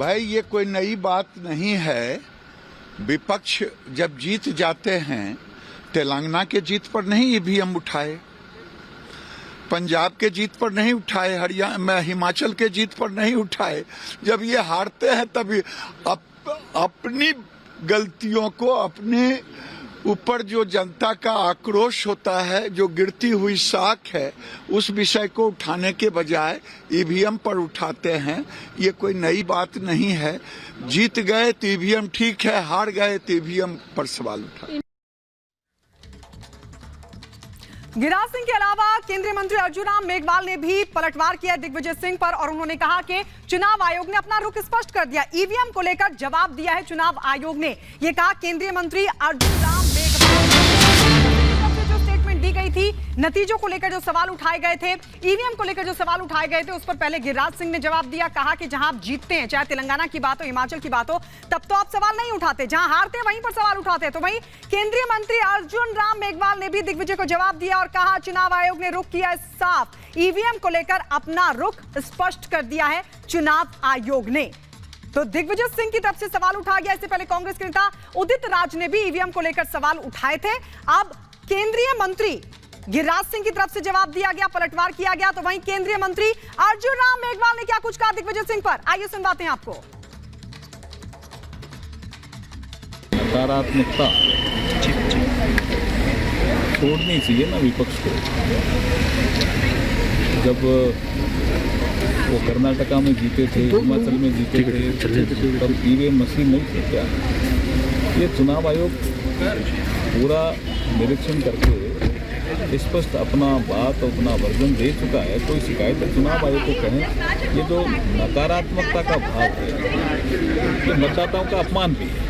भाई ये कोई नई बात नहीं है। विपक्ष जब जीत जाते हैं, तेलंगाना के जीत पर नहीं ईवीएम उठाए, पंजाब के जीत पर नहीं उठाए, हरियाणा हिमाचल के जीत पर नहीं उठाए। जब ये हारते हैं तभी अपनी गलतियों को, अपने ऊपर जो जनता का आक्रोश होता है, जो गिरती हुई साख है, उस विषय को उठाने के बजाय ईवीएम पर उठाते हैं। ये कोई नई बात नहीं है। जीत गए तो ईवीएम ठीक है, हार गए तो ईवीएम पर सवाल उठा। गिरिराज सिंह के अलावा केंद्रीय मंत्री अर्जुन राम मेघवाल ने भी पलटवार किया दिग्विजय सिंह पर और उन्होंने कहा कि चुनाव आयोग ने अपना रुख स्पष्ट कर दिया। ईवीएम को लेकर जवाब दिया है चुनाव आयोग ने। ये कहा केंद्रीय मंत्री अर्जुन राम मेघवाल से जो स्टेटमेंट दी गई थी, नतीजों को लेकर जो सवाल उठाए गए थे, ईवीएम को लेकर जो सवाल उठाए गए थे, उस पर पहले गिरिराज सिंह ने जवाब दिया। कहा कि जहां आप जीतते हैं, चाहे तेलंगाना की बात हो, हिमाचल की बात हो, तब तो आप सवाल नहीं उठाते, जहां हारते हैं वहीं पर सवाल उठाते हैं। तो वहीं केंद्रीय मंत्री अर्जुन राम मेघवाल ने भी दिग्विजय को जवाब दिया और कहा चुनाव आयोग ने रुख किया साफ। ईवीएम को लेकर अपना रुख स्पष्ट कर दिया है चुनाव आयोग ने। तो दिग्विजय सिंह की तरफ से सवाल उठा गया। इससे पहले कांग्रेस के नेता उदित राज ने भी ईवीएम को लेकर सवाल उठाए थे। अब केंद्रीय मंत्री गिरिराज सिंह की तरफ से जवाब दिया गया, पलटवार किया गया। तो वहीं केंद्रीय मंत्री अर्जुन राम मेघवाल ने क्या कुछ कहा दिग्विजय सिंह पर, आइए सुनवाते हैं आपको। नकारात्मकता छोड़नी चाहिए ना विपक्ष को। जब वो कर्नाटका में जीते थे, हिमाचल में जीते थे, तब ईवीएम मशीन नहीं थी क्या? ये चुनाव आयोग पूरा निरीक्षण करके स्पष्ट अपना बात, अपना वर्जन दे चुका है। कोई शिकायत है चुनाव आयोग को कहें। ये जो नकारात्मकता का भाव है, ये मतदाताओं का अपमान भी है।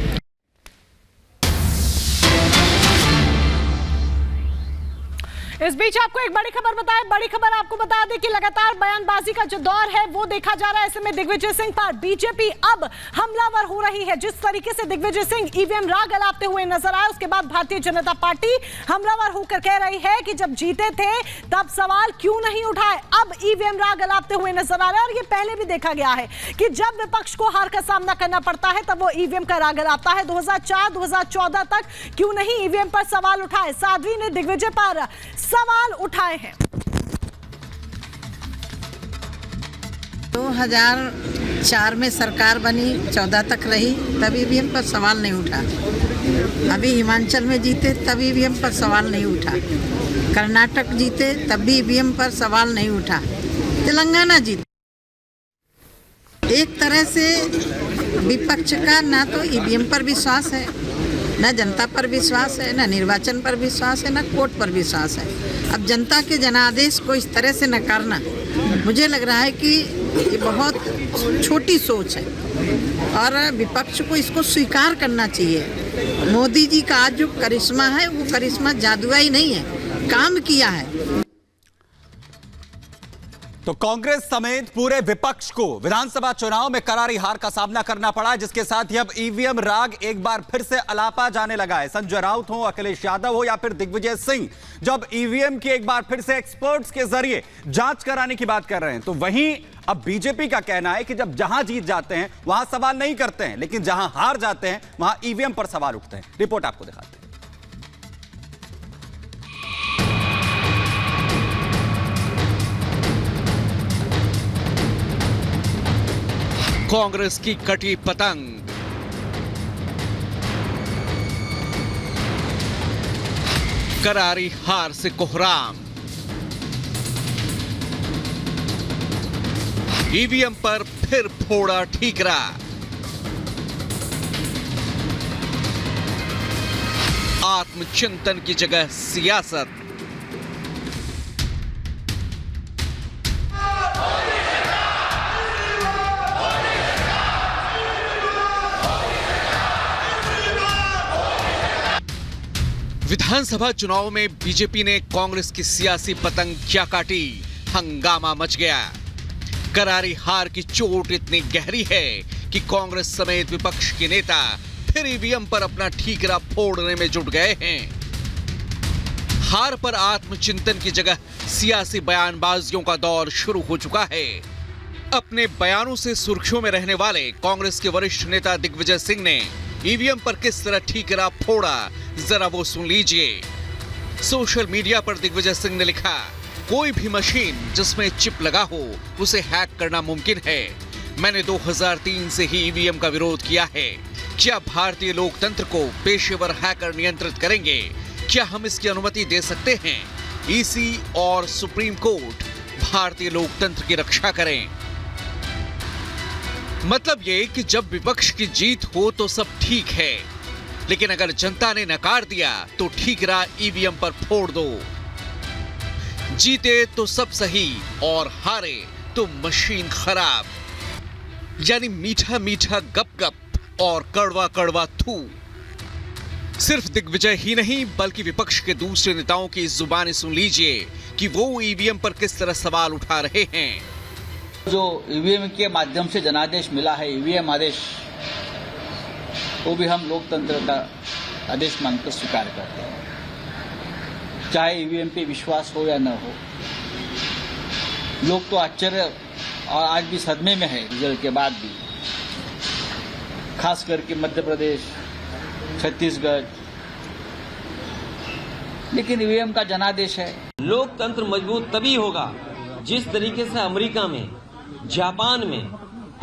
इस बीच आपको एक बड़ी खबर बताएं। बड़ी खबर आपको बता दें कि लगातार बयानबाजी का जो दौर है वो देखा जा रहा है। ऐसे में दिग्विजय सिंह पर बीजेपी अब हमलावर हो रही है। जिस तरीके से दिग्विजय सिंह ईवीएम राग अलापते हुए नजर आए, उसके बाद भारतीय जनता पार्टी हमलावर होकर कह रही है कि जब जीते थे तब सवाल क्यों नहीं उठाए। अब ईवीएम राग अलापते हुए नजर आ रहा है और ये पहले भी देखा गया है कि जब विपक्ष को हार का सामना करना पड़ता है तब वो ईवीएम का राग अलापता है। 2004-2014 तक क्यों नहीं ईवीएम पर सवाल उठाए। साध्वी ने दिग्विजय पर सवाल उठाए हैं। 2004 में सरकार बनी, 14 तक रही, तब ईवीएम पर सवाल नहीं उठा। अभी हिमाचल में जीते तब ईवीएम पर सवाल नहीं उठा। कर्नाटक जीते तब भी ईवीएम पर सवाल नहीं उठा। तेलंगाना जीते। एक तरह से विपक्ष का ना तो ईवीएम पर विश्वास है, न जनता पर विश्वास है, न निर्वाचन पर विश्वास है, न कोर्ट पर विश्वास है। अब जनता के जनादेश को इस तरह से नकारना, मुझे लग रहा है कि ये बहुत छोटी सोच है और विपक्ष को इसको स्वीकार करना चाहिए। मोदी जी का आज जो करिश्मा है वो करिश्मा जादुई नहीं है, काम किया है। तो कांग्रेस समेत पूरे विपक्ष को विधानसभा चुनाव में करारी हार का सामना करना पड़ा, जिसके साथ ही अब ईवीएम राग एक बार फिर से अलापा जाने लगा है। संजय राउत हो, अखिलेश यादव हो या फिर दिग्विजय सिंह, जब ईवीएम की एक बार फिर से एक्सपर्ट्स के जरिए जांच कराने की बात कर रहे हैं, तो वहीं अब बीजेपी का कहना है कि जब जहां जीत जाते हैं वहां सवाल नहीं करते हैं, लेकिन जहां हार जाते हैं वहां ईवीएम पर सवाल उठते हैं। रिपोर्ट आपको दिखाते हैं। कांग्रेस की कटी पतंग, करारी हार से कोहराम, ईवीएम पर फिर फोड़ा ठीकरा, आत्मचिंतन की जगह सियासत, विधानसभा चुनाव में बीजेपी ने कांग्रेस की सियासी पतंग क्या काटी, हंगामा मच गया। करारी हार की चोट इतनी गहरी है कि कांग्रेस समेत विपक्ष के नेता फिर ईवीएम पर अपना ठीकरा फोड़ने में जुट गए हैं। हार पर आत्मचिंतन की जगह सियासी बयानबाजियों का दौर शुरू हो चुका है। अपने बयानों से सुर्खियों में रहने वाले कांग्रेस के वरिष्ठ नेता दिग्विजय सिंह ने ईवीएम पर किस तरह ठीकरा फोड़ा, जरा वो सुन लीजिए। सोशल मीडिया पर दिग्विजय सिंह ने लिखा, कोई भी मशीन जिसमें चिप लगा हो उसे हैक करना मुमकिन है। मैंने 2003 से ही ईवीएम का विरोध किया है। क्या भारतीय लोकतंत्र को पेशेवर हैकर नियंत्रित करेंगे? क्या हम इसकी अनुमति दे सकते हैं? ईसी और सुप्रीम कोर्ट भारतीय लोकतंत्र की रक्षा करें। मतलब ये कि जब विपक्ष की जीत हो तो सब ठीक है, लेकिन अगर जनता ने नकार दिया तो ठीकरा ईवीएम पर फोड़ दो। जीते तो सब सही और हारे तो मशीन खराब। यानी मीठा मीठा गप गप और कड़वा कड़वा थू। सिर्फ दिग्विजय ही नहीं बल्कि विपक्ष के दूसरे नेताओं की जुबानी सुन लीजिए कि वो ईवीएम पर किस तरह सवाल उठा रहे हैं। जो ईवीएम के माध्यम से जनादेश मिला है, ईवीएम आदेश, वो भी हम लोकतंत्र का आदेश मानकर स्वीकार करते हैं, चाहे ईवीएम पे विश्वास हो या न हो। लोग तो आश्चर्य और आज भी सदमे में है रिजल्ट के बाद भी, खास करके मध्य प्रदेश, छत्तीसगढ़। लेकिन ईवीएम का जनादेश है। लोकतंत्र मजबूत तभी होगा जिस तरीके से अमेरिका में, जापान में,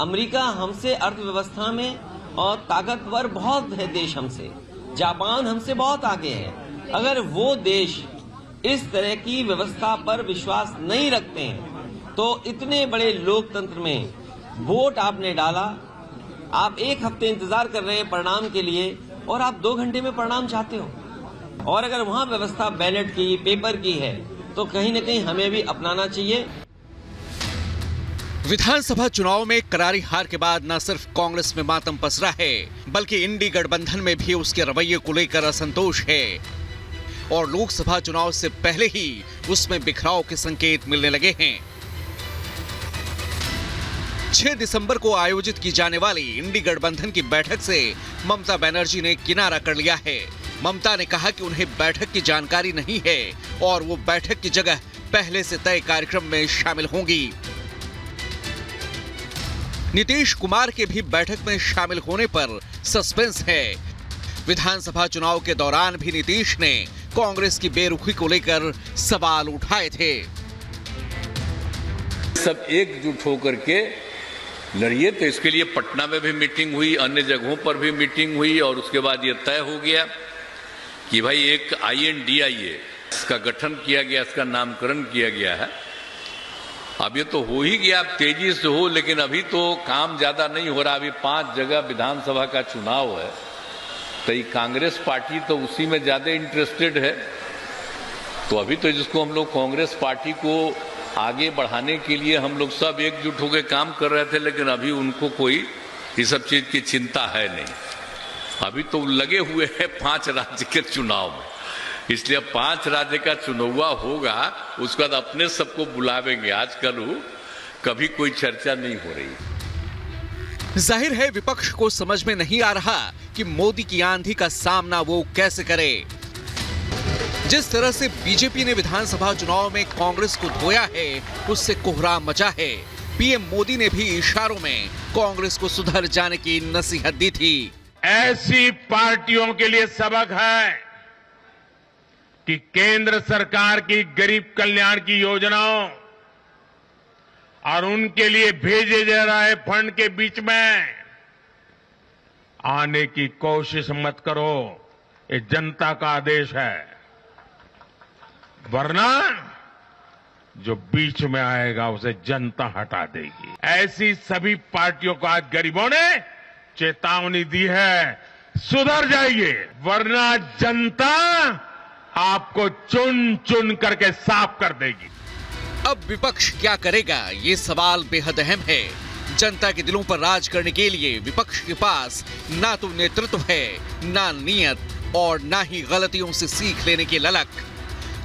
अमेरिका हमसे अर्थव्यवस्था में और ताकतवर बहुत है देश हमसे, जापान हमसे बहुत आगे है। अगर वो देश इस तरह की व्यवस्था पर विश्वास नहीं रखते हैं तो इतने बड़े लोकतंत्र में वोट आपने डाला, आप एक हफ्ते इंतजार कर रहे हैं परिणाम के लिए और आप 2 घंटे में परिणाम चाहते हो। और अगर वहां व्यवस्था बैलेट की, पेपर की है तो कहीं न कहीं हमें भी अपनाना चाहिए। विधानसभा चुनाव में करारी हार के बाद न सिर्फ कांग्रेस में मातम पसरा है बल्कि इंडी गठबंधन में भी उसके रवैये को लेकर असंतोष है और लोकसभा चुनाव से पहले ही उसमें बिखराव के संकेत मिलने लगे हैं। 6 दिसंबर को आयोजित की जाने वाली इंडी गठबंधन की बैठक से ममता बनर्जी ने किनारा कर लिया है। ममता ने कहा कि उन्हें बैठक की जानकारी नहीं है और वो बैठक की जगह पहले से तय कार्यक्रम में शामिल होंगी। नीतीश कुमार के भी बैठक में शामिल होने पर सस्पेंस है। विधानसभा चुनाव के दौरान भी नीतीश ने कांग्रेस की बेरुखी को लेकर सवाल उठाए थे। सब एकजुट होकर के लड़िए, तो इसके लिए पटना में भी मीटिंग हुई, अन्य जगहों पर भी मीटिंग हुई और उसके बाद ये तय हो गया कि भाई एक INDIA इसका गठन किया गया, इसका नामकरण किया गया है। अब ये तो हो ही गया, अब तेजी से हो, लेकिन अभी तो काम ज्यादा नहीं हो रहा। अभी 5 जगह विधानसभा का चुनाव है, तो ये कांग्रेस पार्टी तो उसी में ज्यादा इंटरेस्टेड है। तो अभी तो जिसको हम लोग कांग्रेस पार्टी को आगे बढ़ाने के लिए हम लोग सब एकजुट होकर काम कर रहे थे, लेकिन अभी उनको कोई इस सब चीज की चिंता है नहीं। अभी तो लगे हुए हैं 5 राज्य के चुनाव में, इसलिए 5 राज्य का चुनाव होगा, उसके बाद अपने सबको बुलावेंगे। आजकल कभी कोई चर्चा नहीं हो रही। जाहिर है विपक्ष को समझ में नहीं आ रहा कि मोदी की आंधी का सामना वो कैसे करे। जिस तरह से बीजेपी ने विधानसभा चुनाव में कांग्रेस को धोया है, उससे कोहराम मचा है। पीएम मोदी ने भी इशारों में कांग्रेस को सुधर जाने की नसीहत दी थी। ऐसी पार्टियों के लिए सबक है कि केंद्र सरकार की गरीब कल्याण की योजनाओं और उनके लिए भेजे जा रहे फंड के बीच में आने की कोशिश मत करो। ये जनता का आदेश है, वरना जो बीच में आएगा उसे जनता हटा देगी। ऐसी सभी पार्टियों को आज गरीबों ने चेतावनी दी है, सुधर जाइए, वरना जनता आपको चुन चुन करके साफ कर देगी। अब विपक्ष क्या करेगा, ये सवाल बेहद अहम है। जनता के दिलों पर राज करने के लिए विपक्ष के पास ना तो नेतृत्व है, ना नियत और ना ही गलतियों से सीख लेने की ललक।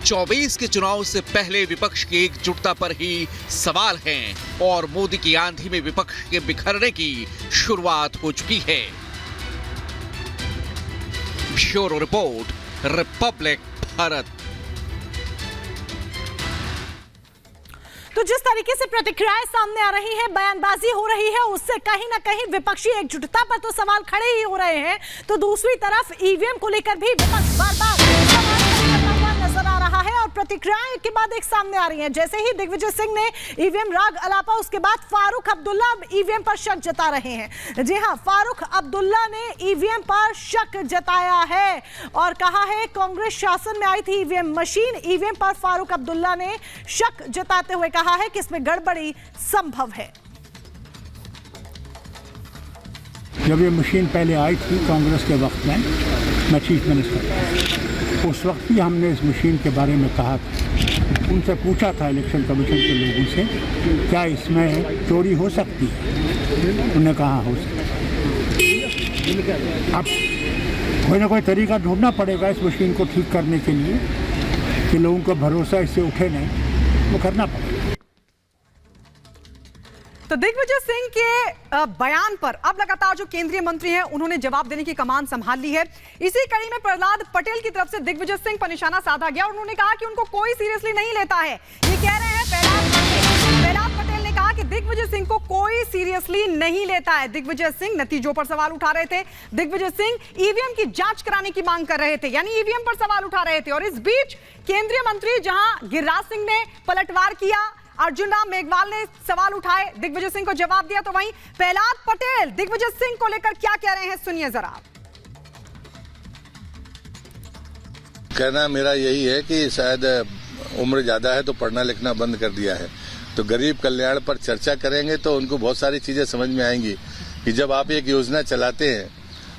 24 के चुनाव से पहले विपक्ष की एकजुटता पर ही सवाल हैं और मोदी की आंधी में विपक्ष के बिखरने की शुरुआत हो चुकी है। Bureau report, Republic Bharat. तो जिस तरीके से प्रतिक्रियाएं सामने आ रही है, बयानबाजी हो रही है, उससे कहीं ना कहीं विपक्षी एकजुटता पर तो सवाल खड़े ही हो रहे हैं, तो दूसरी तरफ ईवीएम को लेकर भी विपक्ष बार-बार सवाल करता हुआ नजर आ रहा है और प्रतिक्रियाएं के बाद एक सामने आ रही हैं। जैसे ही दिग्विजय सिंह ने ईवीएम राग अलापा, उसके बाद फारूक अब्दुल्ला अब ईवीएम पर शक जता रहे हैं। जी हां, फारूक अब्दुल्ला ने ईवीएम पर शक जताया है और कहा है कांग्रेस शासन में आई थी ईवीएम मशीन। ईवीएम पर फारूक अब्दुल्ला ने शक जताते हुए कहा है कि इसमें गड़बड़ी संभव है। जब ये मशीन पहले आई थी कांग्रेस के वक्त में, मैं चीफ मिनिस्टर था, उस वक्त भी हमने इस मशीन के बारे में कहा था, उनसे पूछा था इलेक्शन कमीशन के लोगों से क्या इसमें चोरी हो सकती है, उन्होंने कहा हो सकती है। अब कोई ना कोई तरीका ढूंढना पड़ेगा इस मशीन को ठीक करने के लिए कि लोगों का भरोसा इससे उठे नहीं, वो करना पड़ेगा। तो दिग्विजय सिंह के बयान पर अब लगातार जो केंद्रीय मंत्री हैं उन्होंने जवाब देने की कमान संभाल ली है। इसी कड़ी में प्रहलाद पटेल की तरफ से दिग्विजय सिंह पर निशाना साधा गया और उन्होंने कहा कि उनको कोई सीरियसली नहीं लेता है। ये कह रहे हैं प्रहलाद पटेल ने कहा कि दिग्विजय सिंह को कोई सीरियसली नहीं लेता है। दिग्विजय सिंह नतीजों पर सवाल उठा रहे थे। दिग्विजय सिंह ईवीएम की जांच कराने की मांग कर रहे थे, यानी ईवीएम पर सवाल उठा रहे थे। और इस बीच केंद्रीय मंत्री जहां गिरिराज सिंह ने पलटवार किया, अर्जुन राम मेघवाल ने सवाल उठाए, दिग्विजय सिंह को जवाब दिया, तो वहीं प्रहलाद पटेल दिग्विजय सिंह को लेकर क्या कह रहे हैं, सुनिए जरा। कहना मेरा यही है कि शायद उम्र ज्यादा है तो पढ़ना लिखना बंद कर दिया है, तो गरीब कल्याण पर चर्चा करेंगे तो उनको बहुत सारी चीजें समझ में आएंगी कि जब आप एक योजना चलाते हैं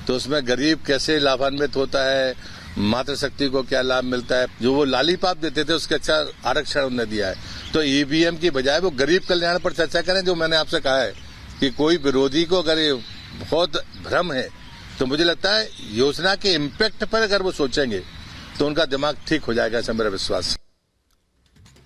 तो उसमें गरीब कैसे लाभान्वित होता है, मातृशक्ति को क्या लाभ मिलता है। जो वो लालीपाप देते थे उसके अच्छा आरक्षण उन्होंने दिया है। तो ईवीएम की बजाय वो गरीब कल्याण पर चर्चा करें। जो मैंने आपसे कहा है कि कोई विरोधी को अगर ये बहुत भ्रम है तो मुझे लगता है योजना के इम्पैक्ट पर अगर वो सोचेंगे तो उनका दिमाग ठीक हो जाएगा, ऐसा मेरा विश्वास है।